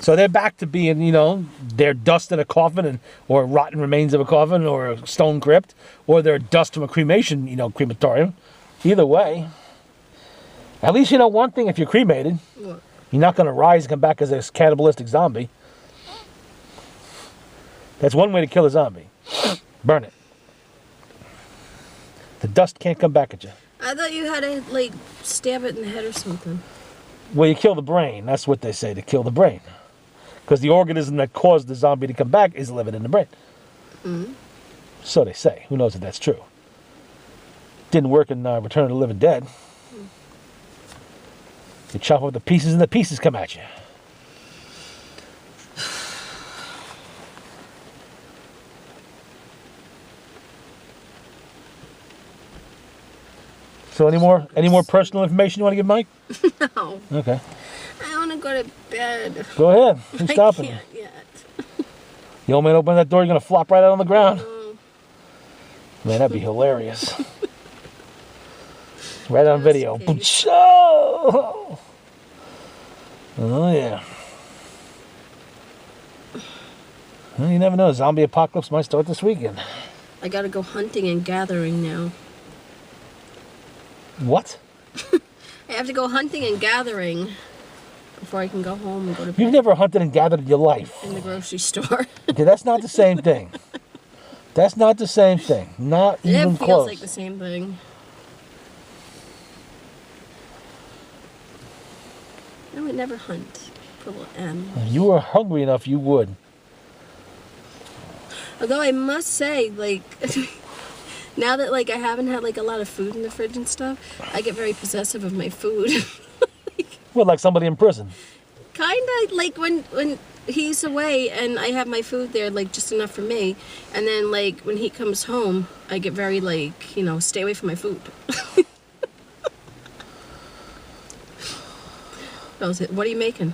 So they're back to being, they're dust in a coffin or rotten remains of a coffin or a stone crypt, or they're dust from a cremation, crematorium. Either way, at least you know one thing: if you're cremated, What? you're not going to rise and come back as a cannibalistic zombie. That's one way to kill a zombie. Burn it. The dust can't come back at you. I thought you had to, stab it in the head or something. Well, you kill the brain. That's what they say, to kill the brain. Because the organism that caused the zombie to come back is living in the brain. Mm-hmm. So they say. Who knows if that's true? Didn't work in Return of the Living Dead. You chop up the pieces and the pieces come at you. So any more personal information you want to give Mike? No. Okay. I want to go to bed. Go ahead. Who's stopping I you? can't yet. The old man opened that door, you're going to flop right out on the ground. Mm. Man, that'd be hilarious. Right on video. Okay. Oh, yeah. Well, you never know. Zombie apocalypse might start this weekend. I gotta go hunting and gathering now. What? I have to go hunting and gathering before I can go home and go to bed You've never hunted and gathered in your life. in the grocery store. Okay, that's not the same thing. That's not the same thing. Not even It feels close. like the same thing. I would never hunt for little animals. If you were hungry enough, you would. Although I must say, now that I haven't had a lot of food in the fridge and stuff, I get very possessive of my food. Well, like somebody in prison. Kinda when he's away and I have my food there, just enough for me, and then when he comes home, I get very stay away from my food. What are you making?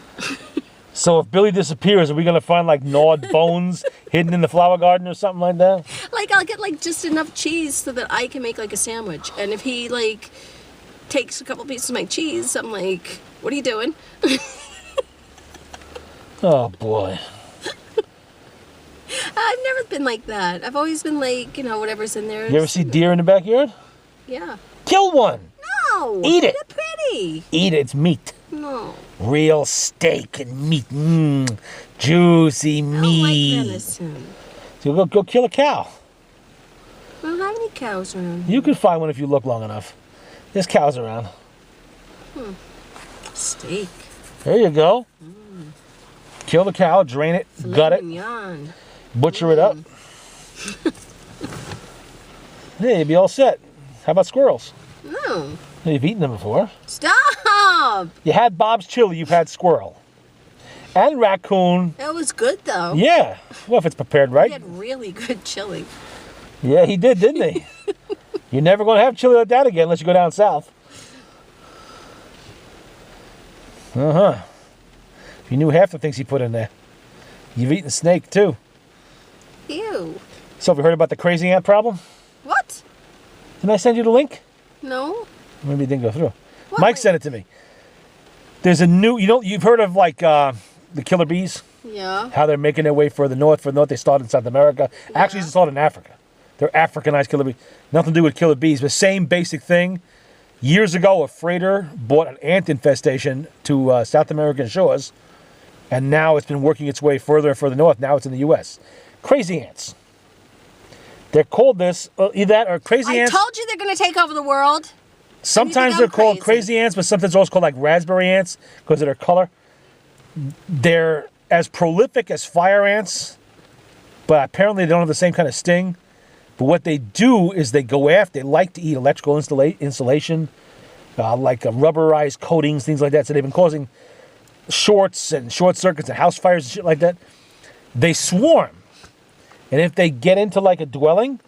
So if Billy disappears, are we going to find gnawed bones hidden in the flower garden or something like that? I'll get just enough cheese so that I can make a sandwich, and if he takes a couple pieces of my cheese, I'm like, what are you doing? Oh, boy. I've never been like that. I've always been whatever's in there. You ever see deer in the backyard? Yeah. Kill one. No. Eat it. They're pretty. Eat it. It's meat. No. Real steak and meat. Juicy I don't like meat. venison. So go kill a cow. I don't have any cows around. You can find one if you look long enough. There's cows around. Steak. There you go. Kill the cow, drain it, gut it, Mignon. butcher it up. Yeah, you'd be all set. How about squirrels? No. You've eaten them before. Stop. You had Bob's chili, you've had squirrel. And raccoon. That was good though. Yeah. Well, if it's prepared He right. had really good chili. Yeah, he did, didn't he? You're never going to have chili like that again unless you go down south. Uh-huh. If you knew half the things he put in there. You've eaten snake, too. Ew. So have you heard about the crazy ant problem? What? Didn't I send you the link? No. Maybe it didn't go through. What? Mike sent it to me. There's a new, you've heard of the killer bees? Yeah. How they're making their way further north. They started in South America. Actually, it's started in Africa. They're Africanized killer bees. Nothing to do with killer bees, but same basic thing. Years ago, a freighter brought an ant infestation to South American shores, and now it's been working its way further and further north. Now it's in the U.S. Crazy ants. They're called this, either that or crazy ants. I told you they're going to take over the world. Sometimes I'm they're called crazy. crazy ants, but sometimes they're also called raspberry ants because of their color. They're as prolific as fire ants, but apparently they don't have the same kind of sting. But what they do is they like to eat electrical insulation, rubberized coatings, things like that. So they've been causing shorts and short circuits and house fires and shit like that. They swarm. And if they get into a dwelling,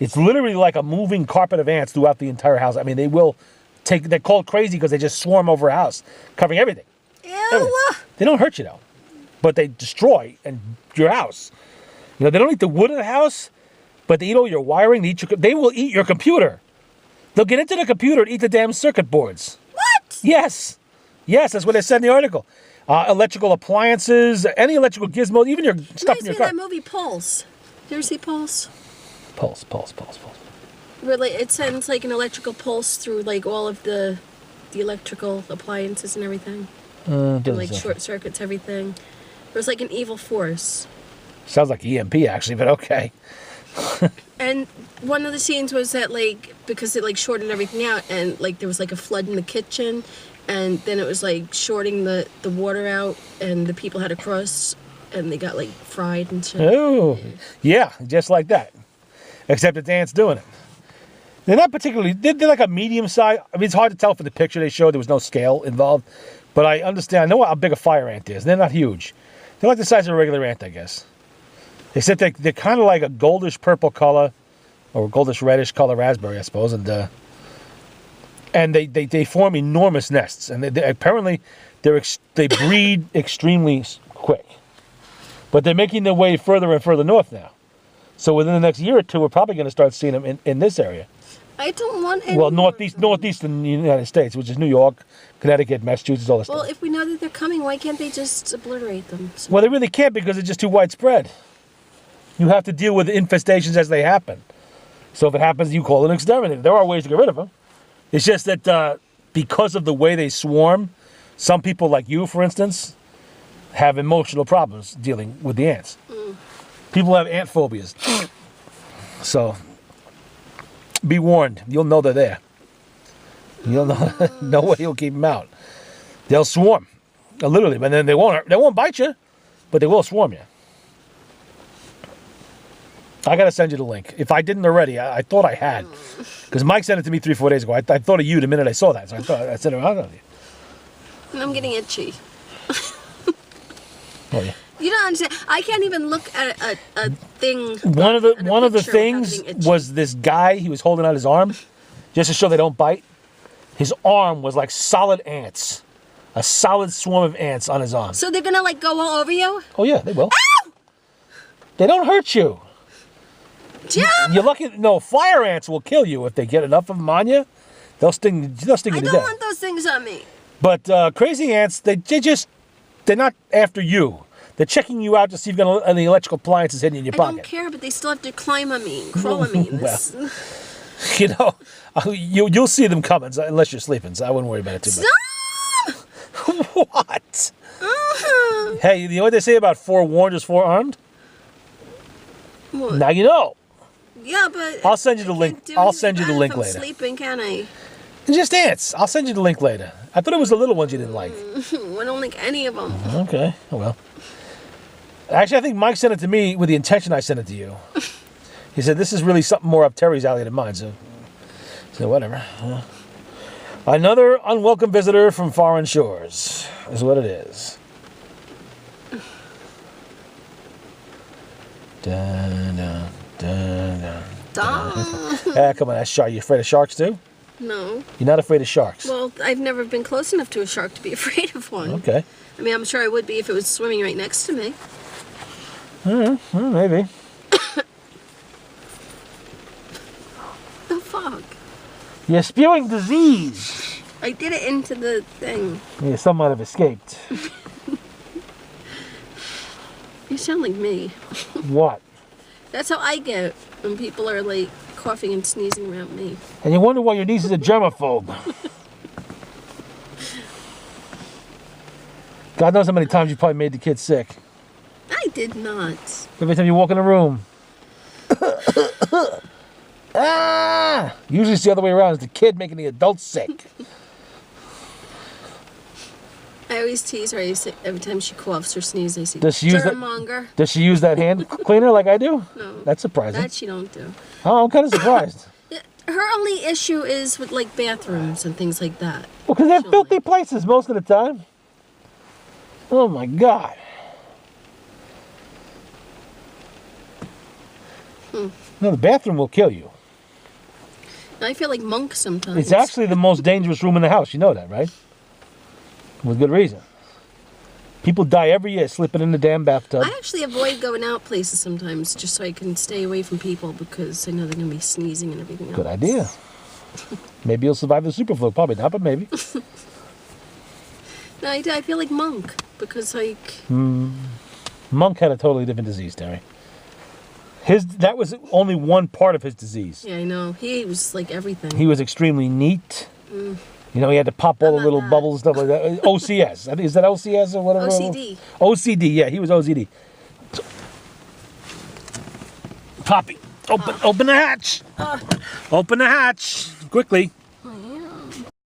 it's literally like a moving carpet of ants throughout the entire house. I mean, they're called crazy because they just swarm over a house, covering everything. Ew. Everything. They don't hurt you, though. But they destroy your house. They don't eat the wood of the house, but they eat all your wiring. They will eat your computer. They'll get into the computer and eat the damn circuit boards. What? Yes. Yes, that's what they said in the article. Electrical appliances, any electrical gizmo, even your stuff in Reminds me your of car. that movie Pulse. You ever see Pulse? Pulse. Where like it sends like an electrical pulse through like all of the electrical appliances and everything. And Doesn't like sound- short circuits everything. There's like an evil force. Sounds like EMP actually, but okay. And one of the scenes was that like because it like shorted everything out and like there was like a flood in the kitchen and then it was like shorting the water out and the people had to cross and they got like fried and shit. Oh, yeah, just like that. Except it's ants doing it. They're not particularly, they're like a medium size. I mean, it's hard to tell from the picture they showed. There was no scale involved. But I understand, I know how big a fire ant is. They're not huge. They're like the size of a regular ant, I guess. Except they're kind of like a goldish purple color, or goldish reddish color raspberry, I suppose. And they form enormous nests. And apparently they breed extremely quick. But they're making their way further and further north now. So within the next year or two, we're probably going to start seeing them in this area. I don't want any Well, more. northeastern United States, which is New York, Connecticut, Massachusetts, all this Well, stuff. if we know that they're coming, why can't they just obliterate them? So Well, they really can't because it's just too widespread. You have to deal with infestations as they happen. So if it happens, you call an exterminator. There are ways to get rid of them. It's just that because of the way they swarm, some people like you, for instance, have emotional problems dealing with the ants. People have ant phobias. So be warned. You'll know they're there. You'll know no way you'll keep them out. They'll swarm, literally, but then they won't bite you, but they will swarm you. I gotta send you the link. If I didn't already, I thought I had, because Mike sent it to me 3-4 days ago. I thought of you the minute I saw that, so I sent it around to you. and I'm getting itchy. Oh, yeah. You don't understand. I can't even look at a thing. One of at a the picture things without getting itchy. was this guy. He was holding out his arm, just to show they don't bite. His arm was like solid ants, a solid swarm of ants on his arm. So they're gonna like go all over you? Oh yeah, they will. They don't hurt you. Jim! You're lucky. No, fire ants will kill you if they get enough of them on you. They'll sting. They'll sting I you to don't death. want those things on me. But crazy ants, they're not after you. They're checking you out to see if you've got any electrical appliances hidden in your I pocket. don't care, but they still have to climb on me and crawl on me. And this. You know, you'll see them coming unless you're sleeping. So I wouldn't worry about it too much. Stop! What? Hey, you know what they say about forewarned is forearmed? What? Now you know. Yeah, but I'll send you the I link. can't do I'll send you the anything link if I'm later. Sleeping, can I? It's just ants. I'll send you the link later. I thought it was the little ones you didn't like. I don't like any of them. Okay. Oh well. Actually, I think Mike sent it to me with the intention I sent it to you. He said this is really something more up Terry's alley than mine. So whatever. Another unwelcome visitor from foreign shores is what it is. Dun, dun, dun, dun. Stop. Come on, that's shark. You afraid of sharks too? No. You're not afraid of sharks? Well, I've never been close enough to a shark to be afraid of one. Okay. I mean, I'm sure I would be if it was swimming right next to me. Well, maybe. The fuck? You're spewing disease. I did it into the thing. Yeah, some might have escaped. You sound like me. What? That's how I get when people are like coughing and sneezing around me. And you wonder why your niece is a germaphobe. God knows how many times you probably made the kid sick. I did not. Every time you walk in a room. Ah! Usually it's the other way around. It's the kid making the adult sick. I always tease her. Every time she coughs or sneezes, I say, Does she use that- germmonger. Does she use that hand cleaner like I do? No. That's surprising. That she don't do. Oh, I'm kind of surprised. Her only issue is with like bathrooms and things like that. Well, because they're Surely. filthy places most of the time. Oh my God. No, the bathroom will kill you. I feel like monk sometimes. It's actually the most dangerous room in the house. You know that, right? With good reason. People die every year sleeping in the damn bathtub. I actually avoid going out places sometimes just so I can stay away from people because I know they're gonna be sneezing and everything else. Good idea. Maybe you'll survive the super flu. Probably not, but maybe. No, I feel like Monk because like Monk had a totally different disease, Terry. That was only one part of his disease. yeah, I know he was like everything. He was extremely neat. You know, he had to pop all the not little that. bubbles, stuff like that. OCS. I think- Is that OCS or whatever? OCD. OCD, yeah, he was OCD. Poppy, open the hatch. Open the hatch. Quickly.